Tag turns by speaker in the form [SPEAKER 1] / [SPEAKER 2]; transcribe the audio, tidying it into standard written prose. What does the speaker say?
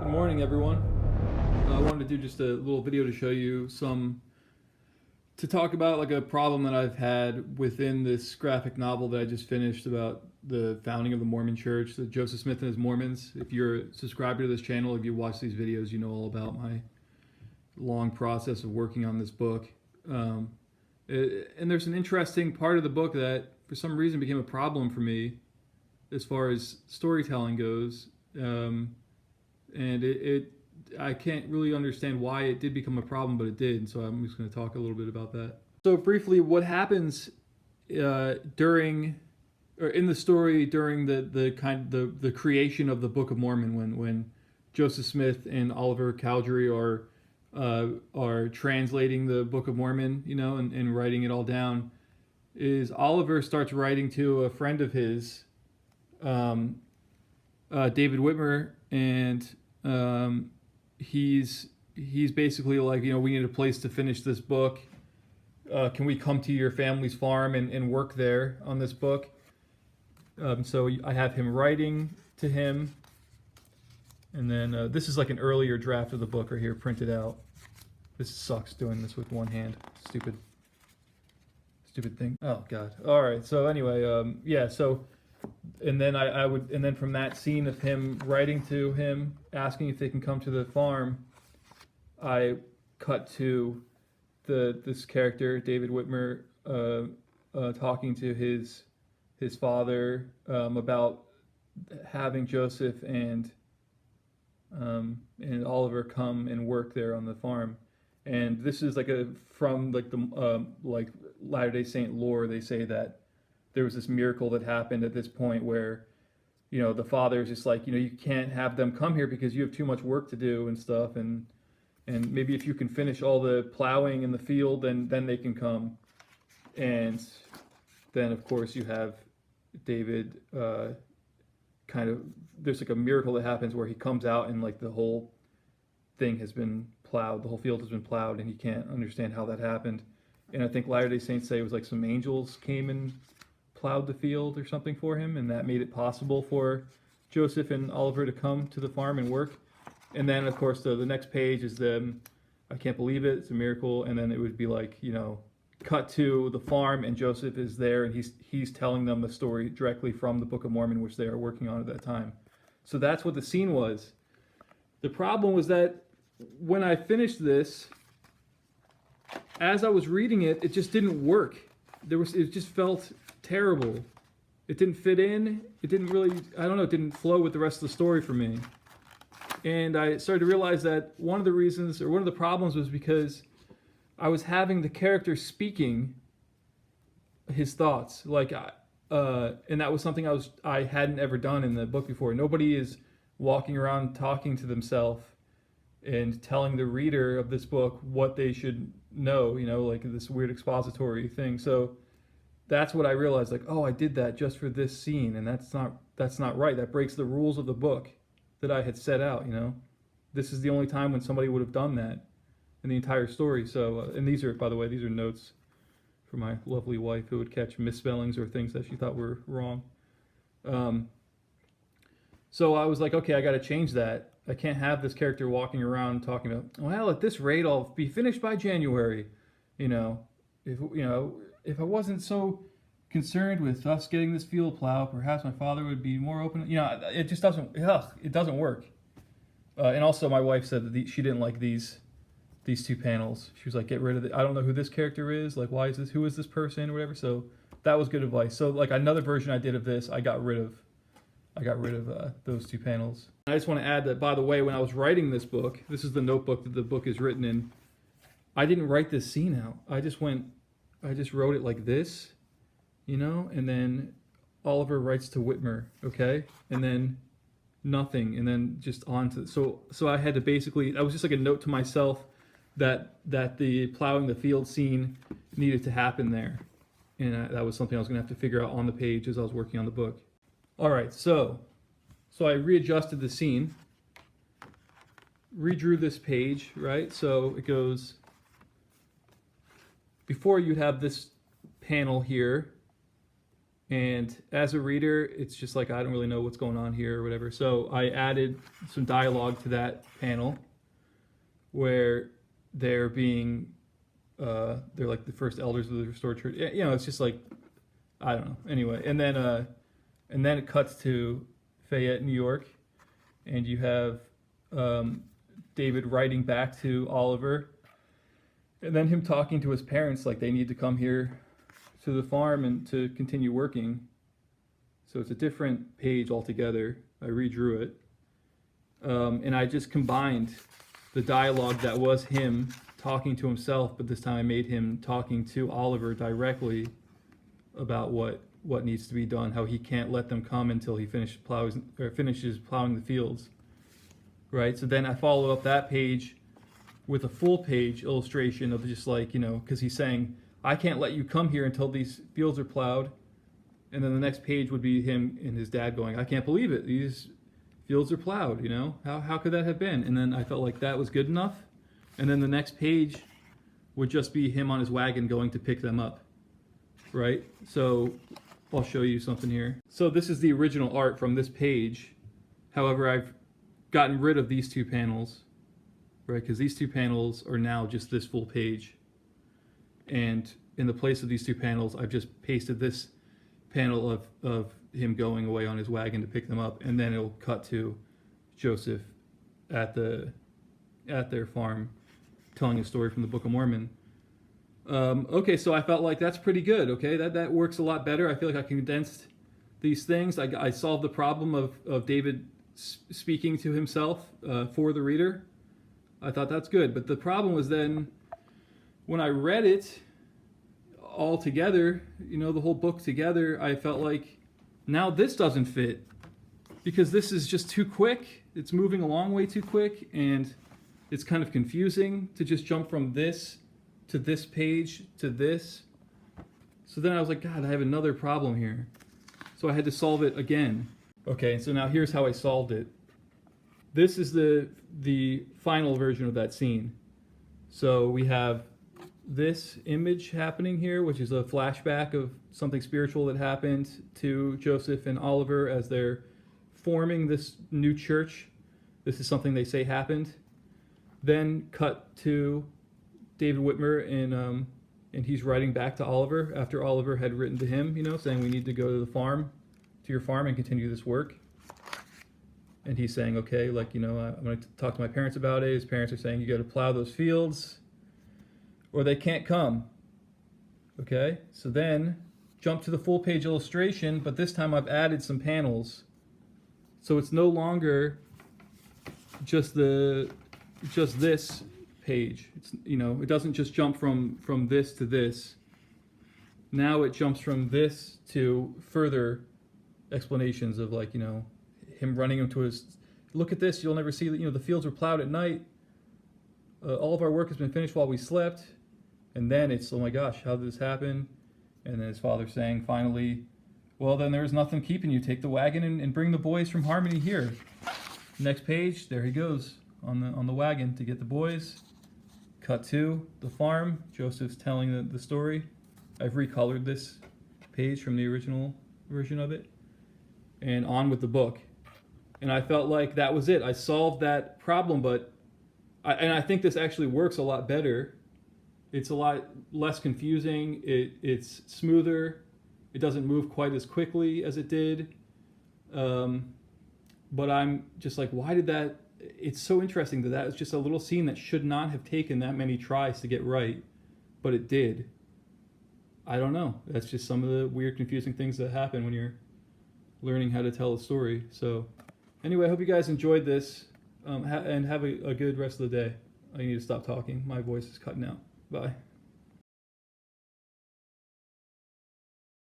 [SPEAKER 1] Good morning, everyone. I wanted to do just a little video to show you to talk about like a problem that I've had within this graphic novel that I just finished about the founding of the Mormon Church, the Joseph Smith and his Mormons. If you're a subscriber to this channel, if you watch these videos, you know all about my long process of working on this book. And there's an interesting part of the book that for some reason became a problem for me as far as storytelling goes. And I can't really understand why it did become a problem, but it did. So I'm just going to talk a little bit about that. So briefly, what happens during or in the story during the creation of the Book of Mormon, when Joseph Smith and Oliver Cowdery are translating the Book of Mormon, and writing it all down, is Oliver starts writing to a friend of his, David Whitmer, and he's basically like, we need a place to finish this book. Can we come to your family's farm and work there on this book? So I have him writing to him, and then this is like an earlier draft of the book right here, printed out. This sucks doing this with one hand. Stupid thing. Oh God. All right. So anyway, yeah. So. And then and then from that scene of him writing to him, asking if they can come to the farm, I cut to this character, David Whitmer, talking to his father about having Joseph and Oliver come and work there on the farm. And this is from the Latter-day Saint lore. They say that there was this miracle that happened at this point where, the father is just like, you can't have them come here because you have too much work to do and stuff. And maybe if you can finish all the plowing in the field, then they can come. And then, of course, you have David there's like a miracle that happens where he comes out and the whole thing has been plowed. The whole field has been plowed, and he can't understand how that happened. And I think Latter-day Saints say it was like some angels came and plowed the field or something for him, and that made it possible for Joseph and Oliver to come to the farm and work. And then, of course, the next page is them, I can't believe it, it's a miracle. And then it would be cut to the farm, and Joseph is there, and he's telling them the story directly from the Book of Mormon, which they are working on at that time. So that's what the scene was. The problem was that when I finished this, as I was reading it, it just didn't work. It just felt terrible. It didn't fit in. It didn't really, it didn't flow with the rest of the story for me. And I started to realize that one of the problems was because I was having the character speaking his thoughts, and that was something I hadn't ever done in the book before. Nobody is walking around talking to themselves and telling the reader of this book what they should know, this weird expository thing. So that's what I realized, I did that just for this scene, and that's not right. That breaks the rules of the book that I had set out, This is the only time when somebody would have done that in the entire story. So, and these are, by the way, these are notes from my lovely wife who would catch misspellings or things that she thought were wrong. So I was like, okay, I got to change that. I can't have this character walking around talking about, well, at this rate, I'll be finished by January. If I wasn't so concerned with us getting this field plowed, perhaps my father would be more open. It just doesn't. It doesn't work. And also, my wife said that she didn't like these two panels. She was like, "Get rid of it. I don't know who this character is. Why is this? Who is this person, or whatever." So that was good advice. So another version I did of this, I got rid of those two panels. I just want to add that, by the way, when I was writing this book, this is the notebook that the book is written in. I didn't write this scene out. I just wrote it like this, and then Oliver writes to Whitmer, okay, and then nothing, and then just on to, so I had to basically, that was just like a note to myself that the plowing the field scene needed to happen there, and that was something I was going to have to figure out on the page as I was working on the book. All right, so I readjusted the scene, redrew this page, right? So it goes, before you'd have this panel here, And as a reader, it's just like, I don't really know what's going on here or whatever. So I added some dialogue to that panel where they're being, they're like the first elders of the restored church. You know, it's just like, I don't know. Anyway, and then it cuts to Fayette, New York, and you have David writing back to Oliver, and then him talking to his parents like they need to come here to the farm and to continue working. So it's a different page altogether. I redrew it. And I just combined the dialogue that was him talking to himself, but this time I made him talking to Oliver directly about what needs to be done, how he can't let them come until he finishes plowing the fields. Right? So then I followed up that page with a full page illustration of just like, you know, because he's saying, I can't let you come here until these fields are plowed. And then the next page would be him and his dad going, I can't believe it. These fields are plowed, you know? How could that have been? And then I felt like that was good enough. And then the next page would just be him on his wagon going to pick them up. Right? So I'll show you something here. So this is the original art from this page. However, I've gotten rid of these two panels, right? Because these two panels are now just this full page. And in the place of these two panels, I've just pasted this panel of him going away on his wagon to pick them up, and then it'll cut to Joseph at their farm telling a story from the Book of Mormon. Okay, so I felt like that's pretty good. Okay, that works a lot better. I feel like I condensed these things. I solved the problem of David speaking to himself for the reader. I thought that's good. But the problem was then when I read it all together, you know, the whole book together, I felt like now this doesn't fit because this is just too quick. It's moving along way too quick, and it's kind of confusing to just jump from this to this page to this. So then I was like, God, I have another problem here. So I had to solve it again. Okay, so now here's how I solved it. This is the final version of that scene. So we have this image happening here, which is a flashback of something spiritual that happened to Joseph and Oliver as they're forming this new church. This is something they say happened. Then cut to David Whitmer, and he's writing back to Oliver after Oliver had written to him, you know, saying we need to go to the farm, to your farm, and continue this work. And he's saying, okay, like, you know, I'm going to talk to my parents about it. His parents are saying, you got to plow those fields or they can't come. Okay, so then jump to the full page illustration, but this time I've added some panels. So it's no longer just this page. It's, you know, it doesn't just jump from this to this. Now it jumps from this to further explanations of, like, you know, him running into his, look at this, you'll never see that, you know, the fields were plowed at night. All of our work has been finished while we slept. And then it's, oh my gosh, how did this happen? And then his father saying, finally, well, then there's nothing keeping you. Take the wagon and bring the boys from Harmony here. Next page, there he goes on the wagon to get the boys. Cut to the farm. Joseph's telling the story. I've recolored this page from the original version of it. And on with the book. And I felt like that was it. I solved that problem, but I think this actually works a lot better. It's a lot less confusing. It's smoother. It doesn't move quite as quickly as it did. But I'm just like, why did that? It's so interesting that was just a little scene that should not have taken that many tries to get right, but it did. I don't know. That's just some of the weird, confusing things that happen when you're learning how to tell a story. So anyway, I hope you guys enjoyed this, and have a good rest of the day. I need to stop talking. My voice is cutting out. Bye.